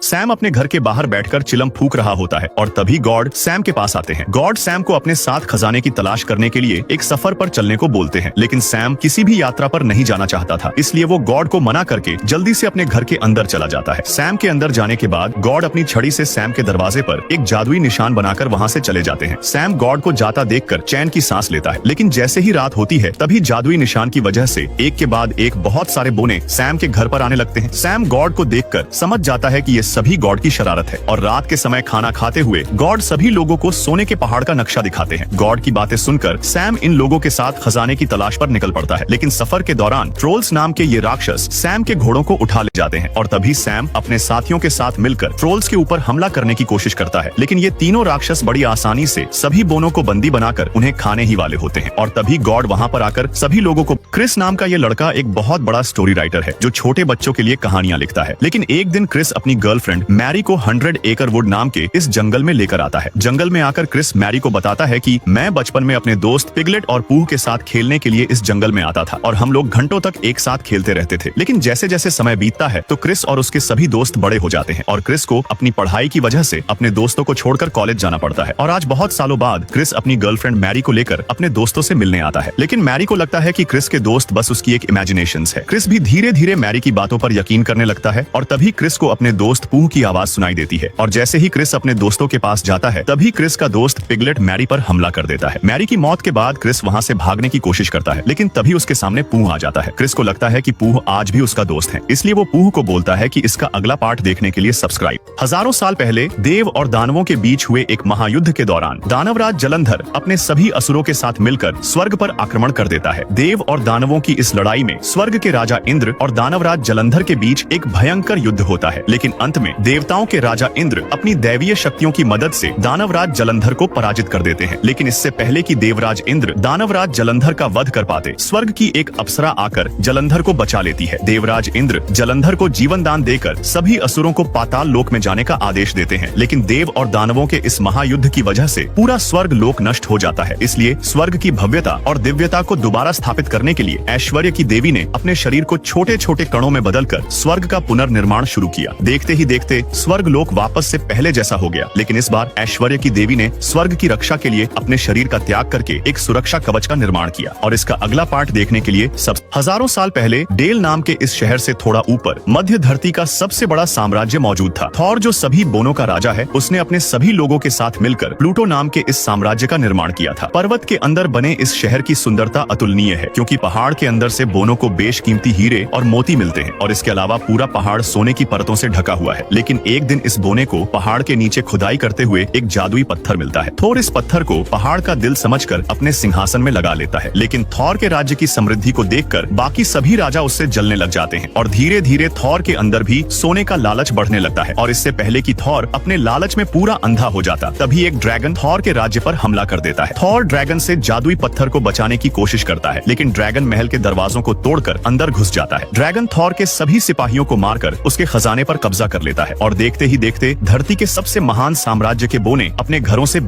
Sam अपने घर के बाहर बैठकर चिलम फूंक रहा होता है और तभी गॉड सैम के पास आते हैं। गॉड सैम को अपने साथ खजाने की तलाश करने के लिए एक सफर पर चलने को बोलते हैं, लेकिन सैम किसी भी यात्रा पर नहीं जाना चाहता था, इसलिए वो गॉड को मना करके जल्दी से अपने घर के अंदर चला जाता है। सैम के अंदर जाने के बाद गॉड अपनी छड़ी से सैम के दरवाजे पर एक जादुई निशान बनाकर वहाँ से चले जाते हैं। सैम गॉड को जाता देखकर चैन की सांस लेता है, लेकिन जैसे ही रात होती है तभी जादुई निशान की वजह से एक के बाद एक बहुत सारे बोने सैम के घर पर आने लगते हैं। सैम गॉड को देखकर समझ जाता है कि ये सभी गॉड की शरारत है और रात के समय खाना खाते हुए गॉड सभी लोगों को सोने के पहाड़ का नक्शा दिखाते हैं। गॉड की बातें सुनकर सैम इन लोगों के साथ खजाने की तलाश पर निकल पड़ता है, लेकिन सफर के दौरान ट्रोल्स नाम के ये राक्षस सैम के घोड़ों को उठा ले जाते हैं और तभी सैम अपने साथियों के साथ मिलकर ट्रोल्स के ऊपर हमला करने की कोशिश करता है, लेकिन ये तीनों राक्षस बड़ी आसानी से सभी बोनों को बंदी बनाकर उन्हें खाने ही वाले होते हैं। और तभी गॉड वहाँ पर आकर सभी लोगों को क्रिस नाम का ये लड़का एक बहुत बड़ा स्टोरी राइटर है जो छोटे बच्चों के लिए कहानियां लिखता है। लेकिन एक दिन क्रिस अपनी गर्लफ्रेंड मैरी को 100 एकड़ वुड नाम के इस जंगल में लेकर आता है। जंगल में आकर क्रिस मैरी को बताता है कि मैं बचपन में अपने दोस्त पिगलेट और पूह के साथ खेलने के लिए इस जंगल में आता था और हम लोग घंटों तक एक साथ खेलते रहते थे, लेकिन जैसे जैसे समय बीतता है तो क्रिस और उसके सभी दोस्त बड़े हो जाते हैं और क्रिस को अपनी पढ़ाई की वजह से अपने दोस्तों को छोड़कर कॉलेज जाना पड़ता है। और आज बहुत सालों बाद क्रिस अपनी गर्लफ्रेंड मैरी को लेकर अपने दोस्तों से मिलने आता है, लेकिन मैरी को लगता है कि क्रिस के दोस्त बस उसकी एक इमेजिनेशंस है। क्रिस भी धीरे धीरे मैरी की बातों पर यकीन करने लगता है और तभी क्रिस को अपने दोस्त पूह की आवाज सुनाई देती है और जैसे ही क्रिस अपने दोस्तों के पास जाता है तभी क्रिस का दोस्त पिगलेट मैरी पर हमला कर देता है। मैरी की मौत के बाद क्रिस वहाँ से भागने की कोशिश करता है, लेकिन तभी उसके सामने पूह आ जाता है। क्रिस को लगता है कि पूह आज भी उसका दोस्त है, इसलिए वो पूह को बोलता है कि इसका अगला पार्ट देखने के लिए सब्सक्राइब। हजारों साल पहले देव और दानवों के बीच हुए एक महायुद्ध के दौरान दानवराज जलंधर अपने सभी असुरों के साथ मिलकर स्वर्ग पर आक्रमण कर देता है। देव और दानवों की इस लड़ाई में स्वर्ग के राजा इंद्र और दानवराज जलंधर के बीच एक भयंकर युद्ध होता है, लेकिन अंत में देवताओं के राजा इंद्र अपनी दैवीय शक्तियों की मदद से दानवराज जलंधर को पराजित कर देते हैं। लेकिन इससे पहले कि देवराज इंद्र दानवराज जलंधर का वध कर पाते, स्वर्ग की एक अप्सरा आकर जलंधर को बचा लेती है। देवराज इंद्र जलंधर को जीवन दान देकर सभी असुरों को पाताल लोक में जाने का आदेश देते हैं, लेकिन देव और दानवों के इस महायुद्ध की वजह से पूरा स्वर्ग लोक नष्ट हो जाता है। इसलिए स्वर्ग की भव्यता और दिव्यता को दोबारा स्थापित करने के लिए ऐश्वर्य की देवी ने अपने शरीर को छोटे छोटे कणों में बदलकर स्वर्ग का पुनर्निर्माण शुरू किया। देखते ही देखते स्वर्ग लोक वापस से पहले जैसा हो गया, लेकिन इस बार ऐश्वर्य की देवी ने स्वर्ग की रक्षा के लिए अपने शरीर का त्याग करके एक सुरक्षा कवच का निर्माण किया। और इसका अगला पार्ट देखने के लिए सब हजारों साल पहले डेल नाम के इस शहर से थोड़ा ऊपर मध्य धरती का सबसे बड़ा साम्राज्य मौजूद था। थॉर जो सभी बोनों का राजा है, उसने अपने सभी लोगों के साथ मिलकर प्लूटो नाम के इस साम्राज्य का निर्माण किया था। पर्वत के अंदर बने इस शहर की सुंदरता अतुलनीय है, क्योंकि पहाड़ के अंदर से बोनों को बेशकीमती हीरे और मोती मिलते हैं और इसके अलावा पूरा पहाड़ सोने की परतों से ढका हुआ है। लेकिन एक दिन इस बोने को पहाड़ के नीचे खुदाई करते हुए एक जादुई पत्थर मिलता है। थोर इस पत्थर को पहाड़ का दिल समझकर अपने सिंहासन में लगा लेता है, लेकिन थॉर के राज्य की समृद्धि को देखकर बाकी सभी राजा उससे जलने लग जाते हैं और धीरे धीरे थॉर के अंदर भी सोने का लालच बढ़ने लगता है। और इससे पहले कि थॉर अपने लालच में पूरा अंधा हो जाता, तभी एक ड्रैगन थॉर के राज्य पर हमला कर देता है। थॉर ड्रैगन से जादुई पत्थर को बचाने की कोशिश करता है, लेकिन ड्रैगन महल के दरवाजों को तोड़कर अंदर घुस जाता है। ड्रैगन थॉर के सभी सिपाहियों को मारकर उसके खजाने पर कब्जा कर लेता है और देखते ही देखते धरती के सबसे महान साम्राज्य के बोने अपने घरों से